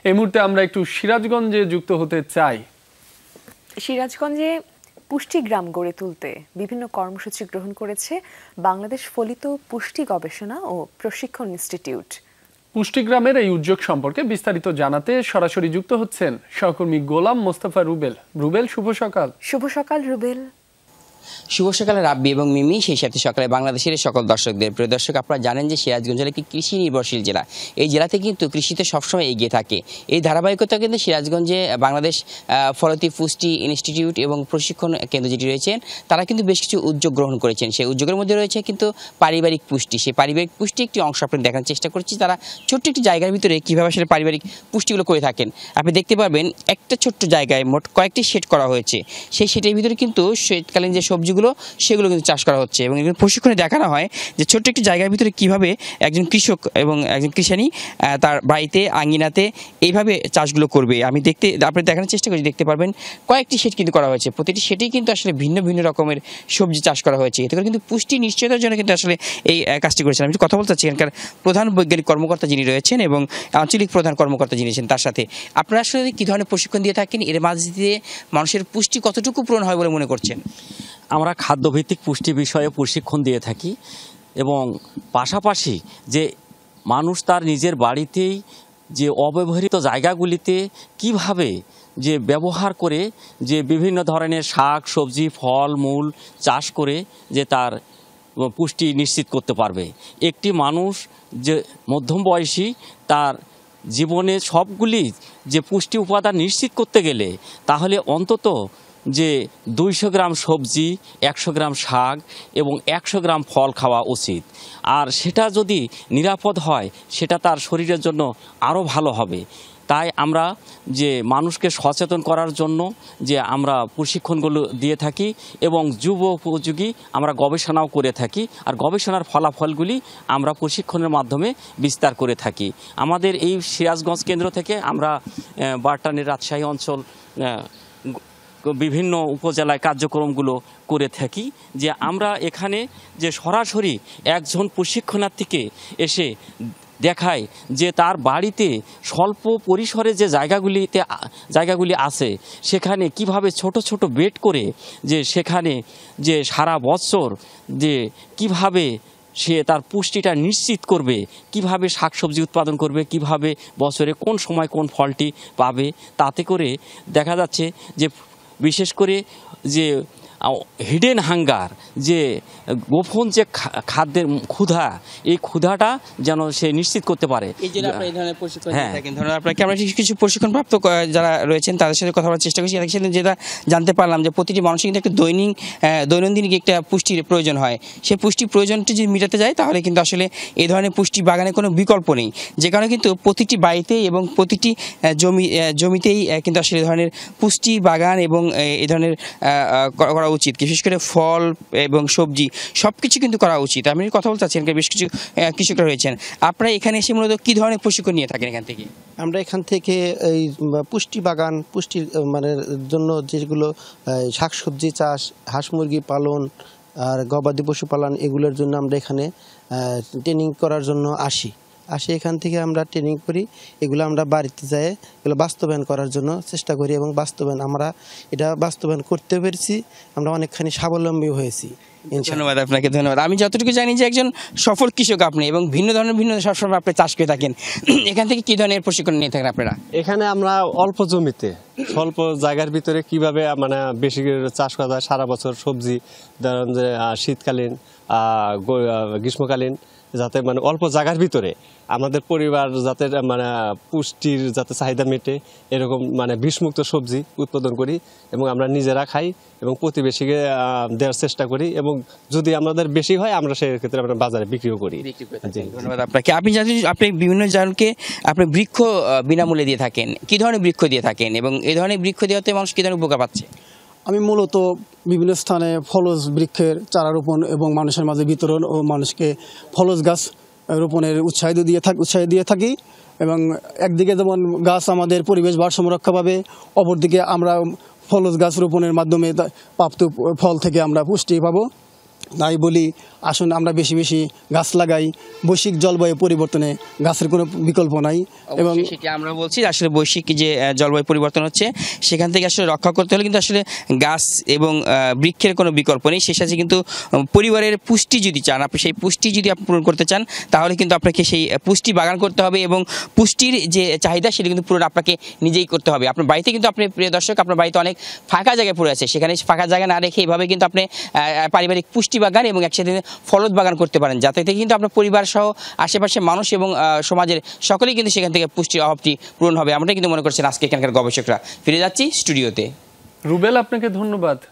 এই মুহূর্তে আমরা একটু সিরাজগঞ্জে যুক্ত হতে চাই। সিরাজগঞ্জে পুষ্টিগ্রাম গড়ে তুলতে বিভিন্ন কর্মসূচি গ্রহণ করেছে বাংলাদেশ ফলিত পুষ্টি গবেষণা ও প্রশিক্ষণ ইনস্টিটিউট। পুষ্টিগ্রামের এই উদ্যোগ সম্পর্কে বিস্তারিত জানাতে সরাসরি যুক্ত হচ্ছেন সহকর্মী গোলাম মোস্তফা রুবেল। রুবেল, শুভ সকাল। শুভ সকাল রুবেল। শুভ সকালে রাব্বি এবং মিমি, সেই সাথে সকালে বাংলাদেশের সকল দর্শকদের। প্রিয় দর্শক, আপনারা জানেন যে সিরাজগঞ্জ জেলা একটি কৃষি নির্ভরশীল জেলা। এই জেলাতে কিন্তু কৃষিতে সবসময় এগিয়ে থাকে। এই ধারাবাহিকতা কিন্তু সিরাজগঞ্জে বাংলাদেশ ফলিত পুষ্টি ইনস্টিটিউট এবং প্রশিক্ষণ কেন্দ্র যেটি রয়েছেন, তারা কিন্তু বেশ কিছু উদ্যোগ গ্রহণ করেছেন। সেই উদ্যোগের মধ্যে রয়েছে কিন্তু পারিবারিক পুষ্টি। সেই পারিবারিক পুষ্টি একটি অংশ আপনি দেখার চেষ্টা করছি। তারা ছোট্ট একটি জায়গার ভিতরে কীভাবে আসলে পারিবারিক পুষ্টিগুলো করে থাকেন আপনি দেখতে পারবেন। একটা ছোট্ট জায়গায় মোট কয়েকটি শেড করা হয়েছে। সেই শেডের ভিতরে কিন্তু শীতকালীন যে সবজিগুলো সেগুলো কিন্তু চাষ করা হচ্ছে এবং প্রশিক্ষণে দেখানো হয় যে ছোট্ট একটি জায়গার ভিতরে কিভাবে একজন কৃষক এবং একজন কৃষানী তার বাড়িতে আঙ্গিনাতে এইভাবে চাষগুলো করবে। আপনি দেখানোর চেষ্টা করছি, দেখতে পারবেন কয়েকটি শেড কিন্তু করা হয়েছে। প্রতিটি শেডেই কিন্তু আসলে ভিন্ন ভিন্ন রকমের সবজি চাষ করা হয়েছে। এতে করে কিন্তু পুষ্টি নিশ্চয়তার জন্য কিন্তু আসলে এই কাজটি করেছেন। আমি কথা বলতে চাচ্ছি এখানকার প্রধান বৈজ্ঞানিক কর্মকর্তা যিনি রয়েছেন এবং আঞ্চলিক প্রধান কর্মকর্তা যিনি রয়েছেন তার সাথে। আপনারা আসলে কী ধরনের প্রশিক্ষণ দিয়ে থাকেন? এর মাঝে দিয়ে মানুষের পুষ্টি কতটুকু পূরণ হয় বলে মনে করছেন? আমরা খাদ্যভিত্তিক পুষ্টি বিষয়ে প্রশিক্ষণ দিয়ে থাকি এবং পাশাপাশি যে মানুষ তার নিজের বাড়িতেই যে অব্যবহৃত জায়গাগুলিতে কিভাবে যে ব্যবহার করে যে বিভিন্ন ধরনের শাক সবজি ফল মূল চাষ করে যে তার পুষ্টি নিশ্চিত করতে পারবে। একটি মানুষ যে মধ্যম বয়সী তার জীবনে সবগুলি যে পুষ্টি উপাদান নিশ্চিত করতে গেলে তাহলে অন্তত যে 200 গ্রাম সবজি, 100 গ্রাম শাক এবং 100 গ্রাম ফল খাওয়া উচিত। আর সেটা যদি নিরাপদ হয় সেটা তার শরীরের জন্য আরও ভালো হবে। তাই আমরা যে মানুষকে সচেতন করার জন্য যে আমরা প্রশিক্ষণগুলো দিয়ে থাকি এবং যুব উপযোগী আমরা গবেষণাও করে থাকি। আর গবেষণার ফলাফলগুলি আমরা প্রশিক্ষণের মাধ্যমে বিস্তার করে থাকি। আমাদের এই সিরাজগঞ্জ কেন্দ্র থেকে আমরা বারটানের রাজশাহী অঞ্চল বিভিন্ন উপজেলায় কার্যক্রমগুলো করে থাকি। যে আমরা এখানে যে সরাসরি একজন প্রশিক্ষণার্থীকে এসে দেখায় যে তার বাড়িতে স্বল্প পরিসরে যে জায়গাগুলি আছে সেখানে কিভাবে ছোট ছোট বেড করে যে সেখানে যে সারা বছর যে কিভাবে সে তার পুষ্টিটা নিশ্চিত করবে, কিভাবে শাকসবজি উৎপাদন করবে, কিভাবে বছরে কোন সময় কোন ফলটি পাবে। তাতে করে দেখা যাচ্ছে যে বিশেষ করে যে হিডেন হাঙ্গার, যে গোপন যে খাদ্যের ক্ষুধা, এই ক্ষুধাটা যেন সে নিশ্চিত করতে পারে। হ্যাঁ, আপনাকে আমরা কিছু প্রশিক্ষণপ্রাপ্ত যারা রয়েছেন তাদের সাথে কথা বলার চেষ্টা করছি। তাদের সাথে যেটা জানতে পারলাম যে প্রতিটি মানুষের কিন্তু একটা দৈনন্দিন একটা পুষ্টির প্রয়োজন হয়। সেই পুষ্টির প্রয়োজনটি যদি মেটাতে যায় তাহলে কিন্তু আসলে এই ধরনের পুষ্টি বাগানের কোনো বিকল্প নেই। যে কারণে কিন্তু প্রতিটি বাড়িতেই এবং প্রতিটি জমিতেই কিন্তু আসলে এই ধরনের পুষ্টি বাগান এবং এই ধরনের করা উচিত। বিশেষ করে ফল এবং সবজি সব কিছু কিন্তু করা উচিত। আমি কথা বলতে চাচ্ছি বেশ কিছু কৃষকরা রয়েছেন। আপনারা এখানে এসে মূলত কী ধরনের প্রশিক্ষণ নিয়ে থাকেন এখান থেকে? আমরা এখান থেকে এই পুষ্টি বাগান, পুষ্টির মানে জন্য যেগুলো শাকসবজি চাষ, হাঁস মুরগি পালন আর গবাদি পশু পালন, এগুলোর জন্য আমরা এখানে ট্রেনিং করার জন্য আসি। এখান থেকে আমরা ট্রেনিং করি। এগুলো আমরা বাড়িতে যাই এগুলো বাস্তবায়ন করার জন্য চেষ্টা করি এবং আমরা এটা বাস্তবায়ন করতে পেরেছি। আমরা অনেকখানি স্বাবলম্বী হয়েছি। ধন্যবাদ আপনাকে, ধন্যবাদ। আমি যতটুকু জানি যে একজন সফল কৃষক আপনি এবং ভিন্ন সবসময় আপনি চাষ করে থাকেন। এখান থেকে কী ধরনের প্রশিক্ষণ নিয়ে থাকেন আপনারা? এখানে আমরা অল্প জমিতে স্বল্প জায়গার ভিতরে কিভাবে মানে বেশি চাষ করা যায়, সারা বছর সবজি, ধরেন যে শীতকালীন গ্রীষ্মকালীন, যাতে মানে অল্প জায়গার ভিতরে আমাদের পরিবার যাতে মানে পুষ্টির যাতে চাহিদা মেটে এরকম মানে বিষমুক্ত সবজি উৎপাদন করি এবং আমরা নিজেরা খাই এবং প্রতিবেশীকে দেওয়ার চেষ্টা করি এবং যদি আমাদের বেশি হয় আমরা সেক্ষেত্রে আমরা বাজারে বিক্রিও করি। ধন্যবাদ আপনাকে। আপনি বিভিন্ন জনকে আপনি বৃক্ষ বিনামূল্যে দিয়ে থাকেন। কী ধরনের বৃক্ষ দিয়ে থাকেন এবং এই ধরনের বৃক্ষ দেওয়াতে মানুষ কী ধরনের উপকার পাচ্ছে? আমি মূলত বিভিন্ন স্থানে ফলজ বৃক্ষের চারা রোপণ এবং মানুষের মাঝে বিতরণ ও মানুষকে ফলজ গাছ রোপণের উৎসাহ দিয়ে থাকি এবং একদিকে যেমন গাছ আমাদের পরিবেশ ভারসাম্য রক্ষা পাবে, অপরদিকে আমরা ফলজ গাছ রোপণের মাধ্যমে প্রাপ্ত ফল থেকে আমরা পুষ্টি পাবো। তাই বলি আসুন আমরা বেশি বেশি গাছ লাগাই। বৈশ্বিক জলবায়ু পরিবর্তনে গাছের কোনো বিকল্প নাই এবং সেটি আমরা বলছি আসলে বৈশ্বিক যে জলবায়ু পরিবর্তন হচ্ছে সেখান থেকে আসলে রক্ষা করতে হলে কিন্তু আসলে গাছ এবং বৃক্ষের কোনো বিকল্প নেই। সেই সাথে কিন্তু পরিবারের পুষ্টি যদি চান, আপনি সেই পুষ্টি যদি আপনি পূরণ করতে চান তাহলে কিন্তু আপনাকে সেই পুষ্টি বাগান করতে হবে এবং পুষ্টির যে চাহিদা সেটা কিন্তু পুরো আপনাকে নিজেই করতে হবে। আপনার বাড়িতে কিন্তু আপনি প্রিয় দর্শক আপনার বাড়িতে অনেক ফাঁকা জায়গায় পড়ে আছে, সেখানে ফাঁকা জায়গা না রেখে এইভাবে কিন্তু আপনি পারিবারিক পুষ্টি বাগান এবং একসাথে ফলদ বাগান করতে পারেন, যাতে থেকে কিন্তু আপনার পরিবার সহ আশেপাশের মানুষ এবং সমাজের সকলেই কিন্তু সেখান থেকে পুষ্টির অভাবটি পূরণ হবে। আমরা কিন্তু মনে করছেন আজকে এখানকার গবেষকরা। ফিরে যাচ্ছি স্টুডিওতে। রুবেল, আপনাকে ধন্যবাদ।